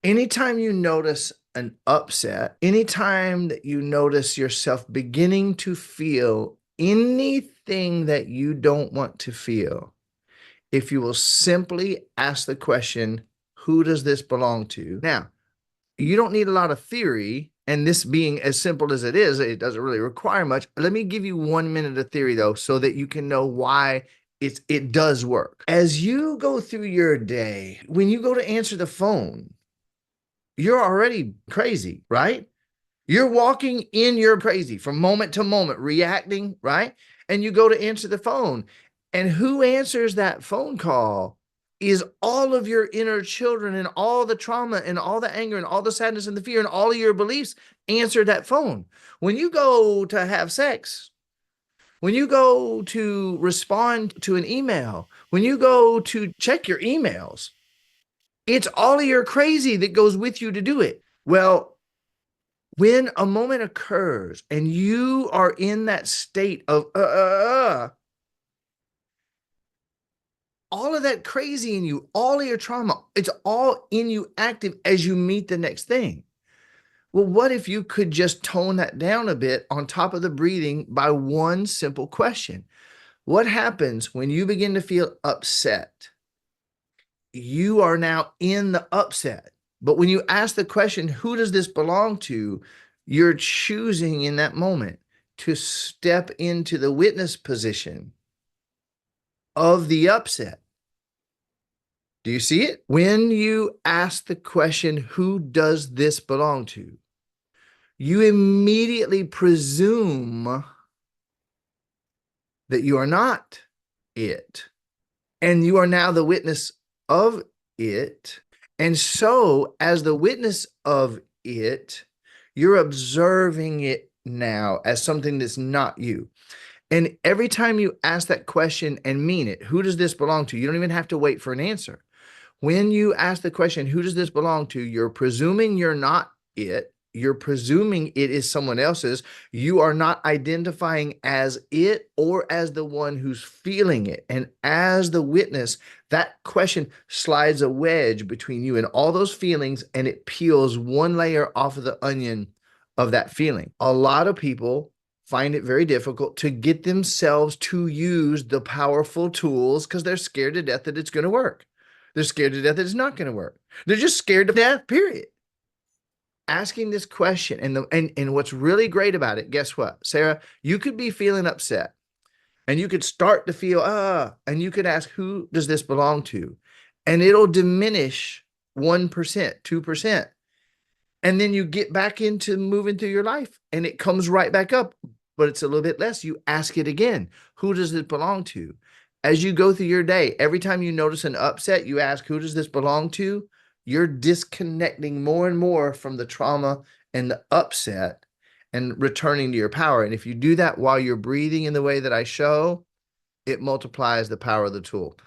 Anytime you notice an upset, anytime that you notice yourself beginning to feel anything that you don't want to feel, if you will simply ask the question, who does this belong to? Now, you don't need a lot of theory. And this being as simple as it is, it doesn't really require much. Let me give you 1 minute of theory, though, so that you can know why it does work. As you go through your day, when you go to answer the phone, you're already crazy, right? You're walking in your crazy from moment to moment, reacting, right? And you go to answer the phone. And who answers that phone call is all of your inner children and all the trauma and all the anger and all the sadness and the fear and all of your beliefs answer that phone. When you go to have sex, when you go to respond to an email, when you go to check your emails, it's all of your crazy that goes with you to do it. Well, when a moment occurs and you are in that state of all of that crazy in you, all of your trauma, it's all in you active as you meet the next thing. Well, what if you could just tone that down a bit on top of the breathing by one simple question? What happens when you begin to feel upset? You are now in the upset. But when you ask the question, who does this belong to? You're choosing in that moment to step into the witness position of the upset. Do you see it? When you ask the question, who does this belong to? You immediately presume that you are not it. And you are now the witness of it. And so, as the witness of it, you're observing it now as something that's not you. And every time you ask that question and mean it, who does this belong to? You don't even have to wait for an answer. When you ask the question, who does this belong to? You're presuming you're not it. You're presuming it is someone else's. You are not identifying as it or as the one who's feeling it. And as the witness, that question slides a wedge between you and all those feelings, and it peels one layer off of the onion of that feeling. A lot of people find it very difficult to get themselves to use the powerful tools because they're scared to death that it's going to work. They're scared to death that it's not going to work. They're just scared to death, period. Asking this question and what's really great about it, guess what, Sarah? You could be feeling upset and you could start to feel, and you could ask, who does this belong to? And it'll diminish 1%, 2%. And then you get back into moving through your life and it comes right back up, but it's a little bit less. You ask it again. Who does it belong to? As you go through your day, every time you notice an upset, you ask, who does this belong to? You're disconnecting more and more from the trauma and the upset and returning to your power. And if you do that while you're breathing in the way that I show, it multiplies the power of the tool.